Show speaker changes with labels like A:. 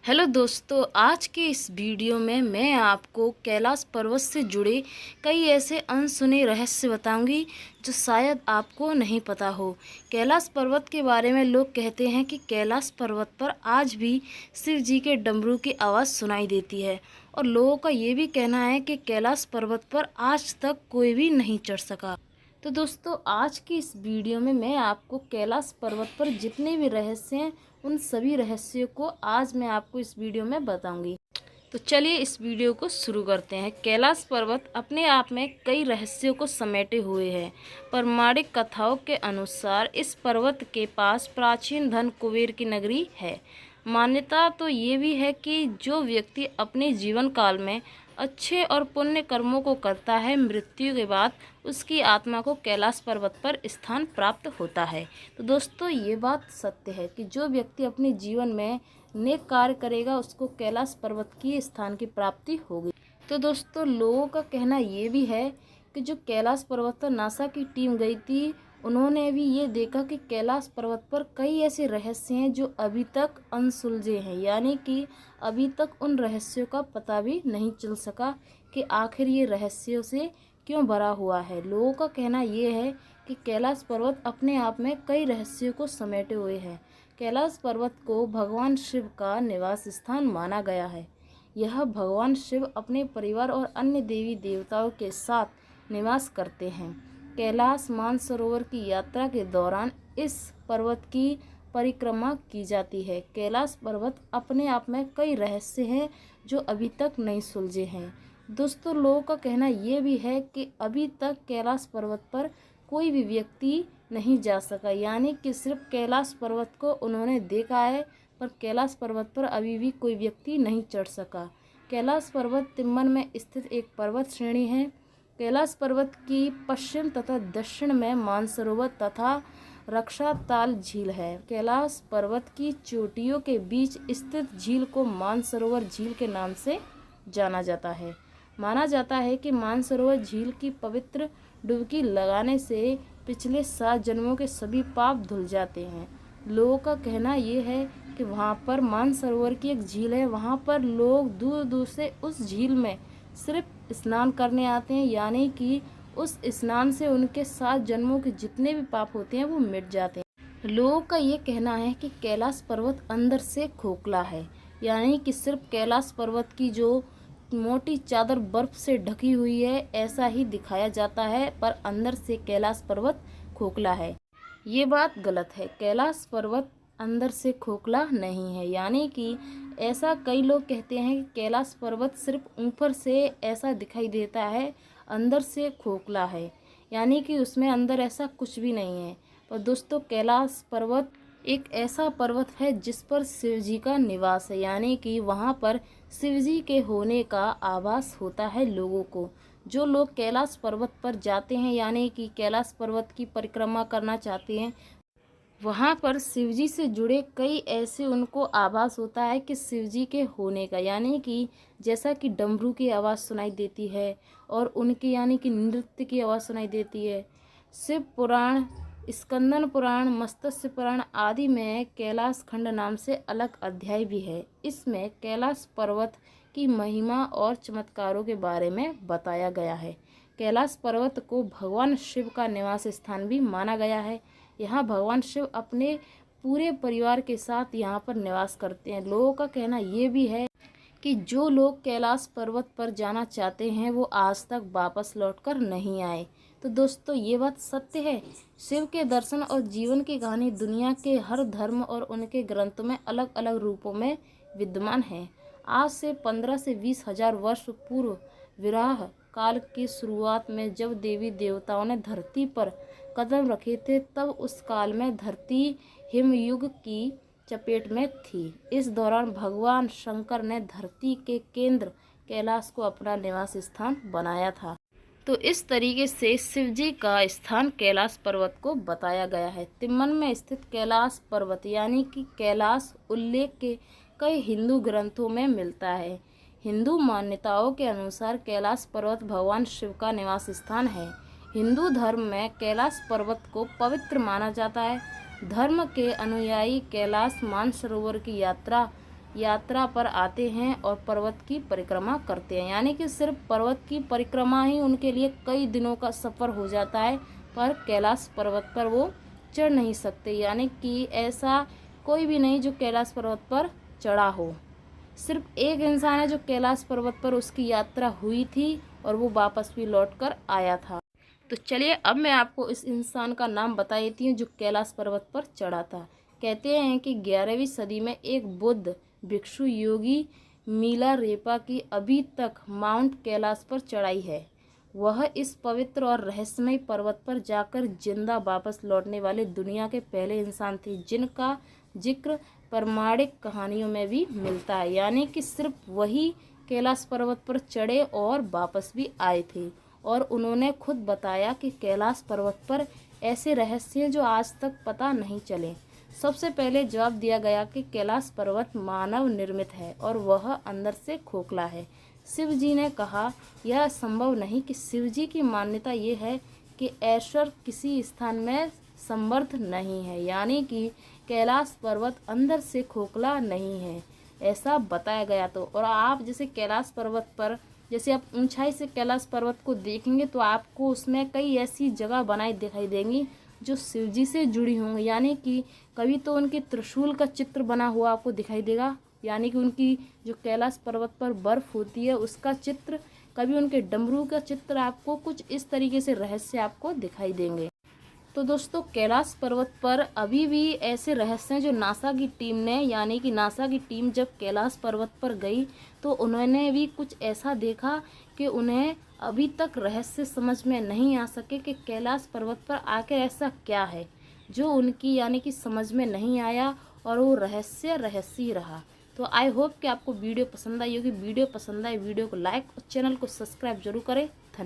A: Hello दोस्तों, आज के इस वीडियो में मैं आपको कैलाश पर्वत से जुड़े कई ऐसे अनसुने रहस्य बताऊंगी जो शायद आपको नहीं पता हो। कैलाश पर्वत के बारे में लोग कहते हैं कि कैलाश पर्वत पर आज भी शिव जी के डमरू की आवाज़ सुनाई देती है और लोगों का ये भी कहना है कि कैलाश पर्वत पर आज तक कोई भी नहीं चढ़ सका। तो दोस्तों, आज की इस वीडियो में मैं आपको कैलाश पर्वत पर जितने भी रहस्य हैं उन सभी रहस्यों को आज मैं आपको इस वीडियो में बताऊंगी। तो चलिए इस वीडियो को शुरू करते हैं। कैलाश पर्वत अपने आप में कई रहस्यों को समेटे हुए है। पौराणिक कथाओं के अनुसार इस पर्वत के पास प्राचीन धन कुबेर की नगरी है। मान्यता तो ये भी है कि जो व्यक्ति अपने जीवन काल में अच्छे और पुण्य कर्मों को करता है, मृत्यु के बाद उसकी आत्मा को कैलाश पर्वत पर स्थान प्राप्त होता है। तो दोस्तों, ये बात सत्य है कि जो व्यक्ति अपने जीवन में नेक कार्य करेगा उसको कैलाश पर्वत की स्थान की प्राप्ति होगी। तो दोस्तों, लोगों का कहना ये भी है कि जो कैलाश पर्वत पर नासा की टीम गई थी, उन्होंने भी ये देखा कि कैलाश पर्वत पर कई ऐसे रहस्य हैं जो अभी तक अनसुलझे हैं, यानी कि अभी तक उन रहस्यों का पता भी नहीं चल सका कि आखिर ये रहस्यों से क्यों भरा हुआ है। लोगों का कहना ये है कि कैलाश पर्वत अपने आप में कई रहस्यों को समेटे हुए है। कैलाश पर्वत को भगवान शिव का निवास स्थान माना गया है। यह भगवान शिव अपने परिवार और अन्य देवी देवताओं के साथ निवास करते हैं। कैलाश मानसरोवर की यात्रा के दौरान इस पर्वत की परिक्रमा की जाती है। कैलाश पर्वत अपने आप में कई रहस्य हैं जो अभी तक नहीं सुलझे हैं। दोस्तों, लोगों का कहना ये भी है कि अभी तक कैलाश पर्वत पर कोई भी व्यक्ति नहीं जा सका, यानी कि सिर्फ कैलाश पर्वत को उन्होंने देखा है पर कैलाश पर्वत पर अभी भी कोई व्यक्ति नहीं चढ़ सका। कैलाश पर्वत तिम्मन में स्थित एक पर्वत श्रेणी है। कैलाश पर्वत की पश्चिम तथा दक्षिण में मानसरोवर तथा रक्षाताल झील है। कैलाश पर्वत की चोटियों के बीच स्थित झील को मानसरोवर झील के नाम से जाना जाता है। माना जाता है कि मानसरोवर झील की पवित्र डुबकी लगाने से पिछले 7 जन्मों के सभी पाप धुल जाते हैं। लोगों का कहना ये है कि वहाँ पर मानसरोवर की एक झील है, वहाँ पर लोग दूर दूर से उस झील में सिर्फ स्नान करने आते हैं, यानी कि उस स्नान से उनके 7 जन्मों के जितने भी पाप होते हैं वो मिट जाते हैं। लोगों का ये कहना है कि कैलाश पर्वत अंदर से खोखला है, यानी कि सिर्फ कैलाश पर्वत की जो मोटी चादर बर्फ से ढकी हुई है ऐसा ही दिखाया जाता है, पर अंदर से कैलाश पर्वत खोखला है। ये बात गलत है। कैलाश पर्वत अंदर से खोखला नहीं है, यानी कि ऐसा कई लोग कहते हैं कि कैलाश पर्वत सिर्फ ऊपर से ऐसा दिखाई देता है, अंदर से खोखला है, यानी कि उसमें अंदर ऐसा कुछ भी नहीं है। पर दोस्तों, कैलाश पर्वत एक ऐसा पर्वत है जिस पर शिव जी का निवास है, यानी कि वहाँ पर शिव जी के होने का आभास होता है लोगों को। जो लोग कैलाश पर्वत पर जाते हैं, यानी कि कैलाश पर्वत की परिक्रमा करना चाहते हैं, वहाँ पर शिवजी से जुड़े कई ऐसे उनको आभास होता है कि शिवजी के होने का, यानी कि जैसा कि डमरू की आवाज़ सुनाई देती है और उनकी यानी कि नृत्य की आवाज़ सुनाई देती है। शिव पुराण, स्कंदन पुराण, मत्स्य पुराण आदि में कैलाश खंड नाम से अलग अध्याय भी है। इसमें कैलाश पर्वत की महिमा और चमत्कारों के बारे में बताया गया है। कैलाश पर्वत को भगवान शिव का निवास स्थान भी माना गया है। यहाँ भगवान शिव अपने पूरे परिवार के साथ यहाँ पर निवास करते हैं। लोगों का कहना ये भी है कि जो लोग कैलाश पर्वत पर जाना चाहते हैं वो आज तक वापस लौटकर नहीं आए। तो दोस्तों, ये बात सत्य है। शिव के दर्शन और जीवन की कहानी दुनिया के हर धर्म और उनके ग्रंथों में अलग अलग रूपों में विद्यमान है। आज से 15 से 20 हजार वर्ष पूर्व विराह काल की शुरुआत में जब देवी देवताओं ने धरती पर कदम रखे थे, तब उस काल में धरती हिमयुग की चपेट में थी। इस दौरान भगवान शंकर ने धरती के केंद्र कैलाश को अपना निवास स्थान बनाया था। तो इस तरीके से शिवजी का स्थान कैलाश पर्वत को बताया गया है। तिम्मन में स्थित कैलाश पर्वत यानी कि कैलाश उल्लेख के कई हिंदू ग्रंथों में मिलता है। हिंदू मान्यताओं के अनुसार कैलाश पर्वत भगवान शिव का निवास स्थान है। हिंदू धर्म में कैलाश पर्वत को पवित्र माना जाता है। धर्म के अनुयायी कैलाश मानसरोवर की यात्रा यात्रा पर आते हैं और पर्वत की परिक्रमा करते हैं। यानी कि सिर्फ पर्वत की परिक्रमा ही उनके लिए कई दिनों का सफ़र हो जाता है, पर कैलाश पर्वत पर वो चढ़ नहीं सकते। यानी कि ऐसा कोई भी नहीं जो कैलाश पर्वत पर चढ़ा हो। सिर्फ एक इंसान है जो कैलाश पर्वत पर उसकी यात्रा हुई थी और वो वापस भी लौट कर आया था। तो चलिए अब मैं आपको इस इंसान का नाम बता देती हूँ जो कैलाश पर्वत पर चढ़ा था। कहते हैं कि 11वीं सदी में एक बुद्ध भिक्षु योगी मिलारेपा की अभी तक माउंट कैलाश पर चढ़ाई है। वह इस पवित्र और रहस्यमय पर्वत पर जाकर जिंदा वापस लौटने वाले दुनिया के पहले इंसान थे, जिनका जिक्र पौराणिक कहानियों में भी मिलता है। यानी कि सिर्फ वही कैलाश पर्वत पर चढ़े और वापस भी आए थे, और उन्होंने खुद बताया कि कैलाश पर्वत पर ऐसे रहस्य हैं जो आज तक पता नहीं चले। सबसे पहले जवाब दिया गया कि कैलाश पर्वत मानव निर्मित है और वह अंदर से खोखला है। शिव जी ने कहा यह संभव नहीं कि शिव जी की मान्यता ये है कि ईश्वर किसी स्थान में समर्थ नहीं है, यानी कि कैलाश पर्वत अंदर से खोखला नहीं है, ऐसा बताया गया। तो और आप जैसे कैलाश पर्वत पर जैसे आप ऊंचाई से कैलाश पर्वत को देखेंगे तो आपको उसमें कई ऐसी जगह बनाई दिखाई देंगी जो शिव जी से जुड़ी होंगी। यानी कि कभी तो उनके त्रिशूल का चित्र बना हुआ आपको दिखाई देगा, यानी कि उनकी जो कैलाश पर्वत पर बर्फ होती है उसका चित्र, कभी उनके डमरू का चित्र, आपको कुछ इस तरीके से रहस्य आपको दिखाई देंगे। तो दोस्तों कैलाश पर्वत पर अभी भी ऐसे रहस्य हैं जो नासा की टीम ने, यानी कि नासा की टीम जब कैलाश पर्वत पर गई तो उन्होंने भी कुछ ऐसा देखा कि उन्हें अभी तक रहस्य समझ में नहीं आ सके कि कैलाश पर्वत पर आकर ऐसा क्या है जो उनकी यानी कि समझ में नहीं आया, और वो रहस्य ही रहा। तो आई होप कि आपको वीडियो पसंद आई होगी। वीडियो पसंद आए वीडियो को लाइक और चैनल को सब्सक्राइब जरूर करें। धन्यवाद।